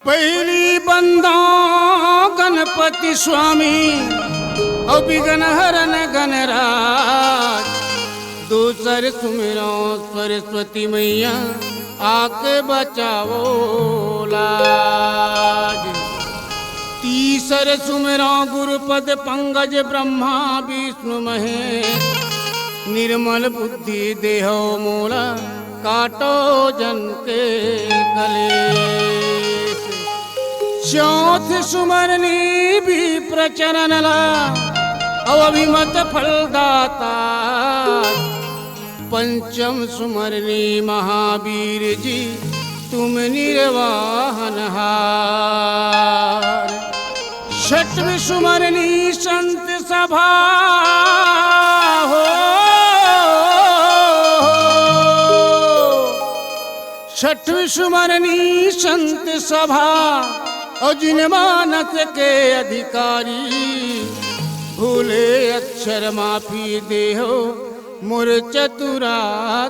पहिली बंदा गणपति स्वामी और विघ्न हरन गणराज। दूसर सुमिरो सरस्वती मैया आके बचाओ लाज। तीसर सुमिरो गुरुपद पंकज ब्रह्मा विष्णु महेश। निर्मल बुद्धि देहो मूला काटो जन के कलेश। चौथ सुमरनी भी प्रचरण ला अविमत फलदाता। पंचम सुमरनी महावीर जी तुम निर्वाहन हार। छठवीं सुमरनी संत सभा हो। छठवीं सुमरनी संत सभा और जिन मानस के अधिकारी। भूले अक्षर माफी देहो मुर चतुरा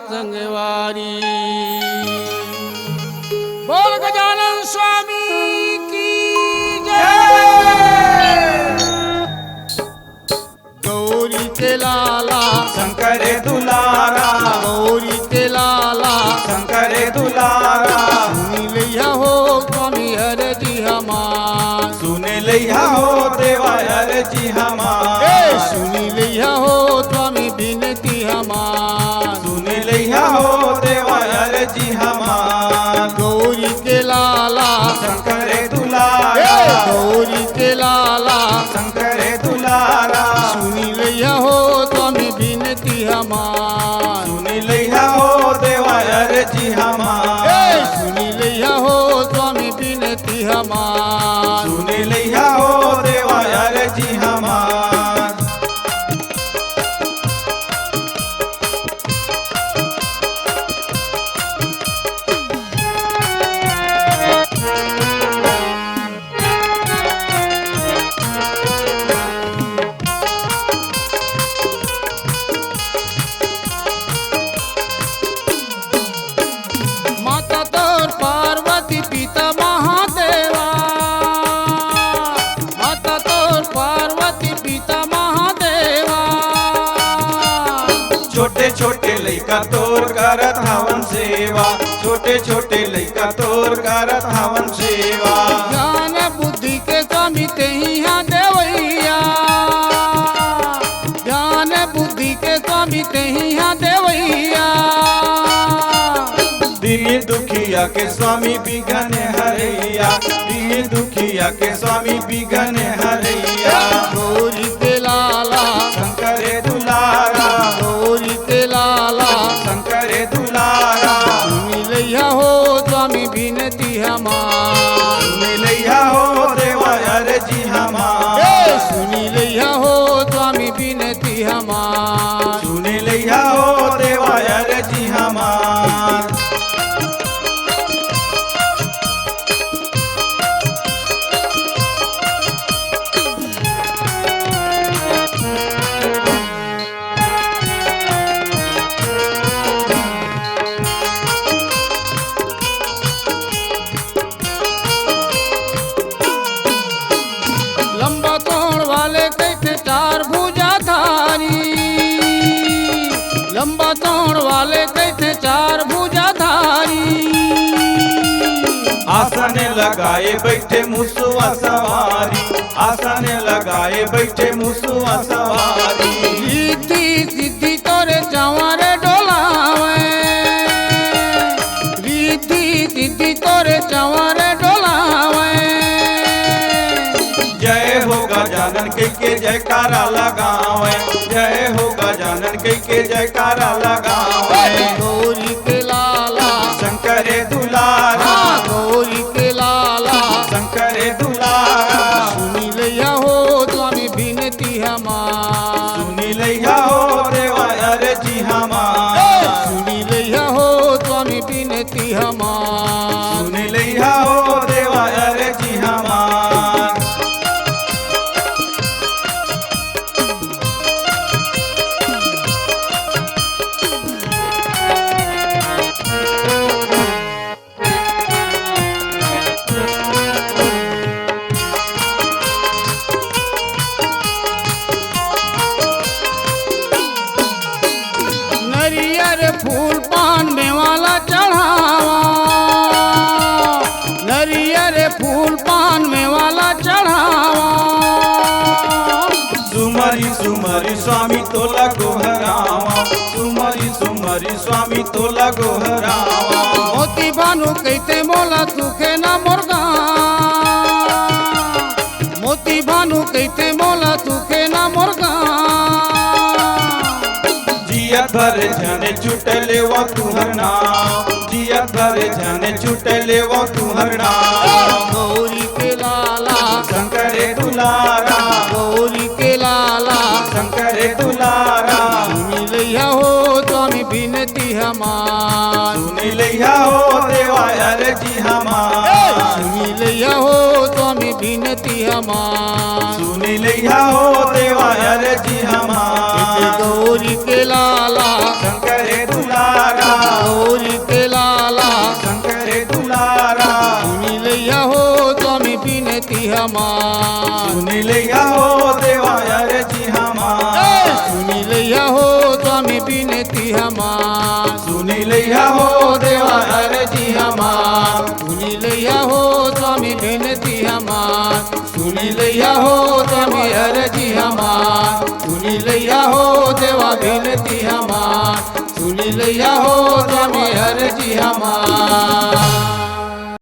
संगवारी। बोल गजानन स्वामी की जय। गौरी के लाला शंकर दुलारा। गौरी के लाला शंकर दुलारा। सुनी लिया हो स्वामी हर जी हमार। सुन लिया हो देवा हर जी हमार। सुनी लिया हो स्वामी बिनती हमार। सुन लिया हो देवा हर जी हमार। गौरी के लाला शंकर दुलारा। गौरी के लाला शंकर दुलारा। सुनी लिया हो स्वामी बिनती हमार। सुन लिया हो देवा हर जी हमार। सुनी लिया हो स्वामी बिनती हमार। सुन लिया हो देवा हर जी हमार। माता तोर पार्वती पिता महादेवा। माता तोर पार्वती पिता महादेवा। छोटे छोटे लइका तोर करत हवन सेवा। छोटे छोटे लइका तोर करत हवन सेवा। ज्ञान बुद्धि के स्वामी तेहिया देवैया। ज्ञान बुद्धि के स्वामी तेहिया देवैया। दीन दुखिया के स्वामी बिघन हरैया। दीन दुखिया के स्वामी बिघन हरैया। गौरी के लाला शंकर दुलारा। गौरी के लाला शंकर दुलारा। सुनी लिया हो स्वामी बिनती हमार। सुन लिया हो देवा हर जी हमार। सुनी लिया हो स्वामी बिनती हमार। सुन लिया हो देवा हर जी हमार। लंबा तोड़ वाले कैसे चार भुजाधारी। लंबा तोड़ वाले कैसे चार भुजाधारी। आसन लगाए बैठे मुसुआ सवारी। आसन लगाए बैठे मुसुआ सवारी। रिद्धि सिद्धि तोरे चंवर डोलावे। रिद्धि सिद्धि तोरे चंवर डोलावे। जय हो गजानन के जयकारा लगावे। जय हो गजानन के जयकारा लगावे। गौरी के लाला शंकर दुलारा। गौरी के लाला शंकर दुलारा। सुनी लिया हो स्वामी बिनती हमार। सुन लिया हो देवा हर जी हमार। सुनी लिया हो स्वामी बिनती हमार। सुन लिया हो देवा हर जी हमार। फूल पान में वाला चढ़ावा। सुमरी सुमरी स्वामी तोला गोहरावा, सुमरी सुमरी स्वामी तोला गोहरावा। मोती भानु कहते मोला दुखे ना मुर्गा, मोती भानु कहते मोला दुखे ना मुर्गा। जिया भर जाने छुटले वो तुहर नाम, जिया भर जाने छुटले वो तुहर नाम। गौरी के लाला शंकरे दुलारा, गौरी के लाला शंकरे दुलारा। मिलैया हो स्वामी बिनती हमार, सुनी लिया हो देवा अर्जी हमार, मिलैया हो स्वामी बिनती हमार। सुनी लिया हो देवा अर्जी हमार। गौरी के लाला शंकरे दुलारा, गौरी के लाला शंकरे दुलारा। मिलैया हो स्वामी बिनती हमार, सुनी लिया हो देवा अर्जी हमार, सुनी लैया हो स्वामी बिनती हमार। सुनी लिया हो देवा अर्जी हमार, सुनी लैया हो स्वामी बिनती हमार। सुनी लैया हो स्वामी अर्जी हमार, सुनी लैया हो देवा बिनती हमार। सुनी लैया हो स्वामी अर्जी हमार।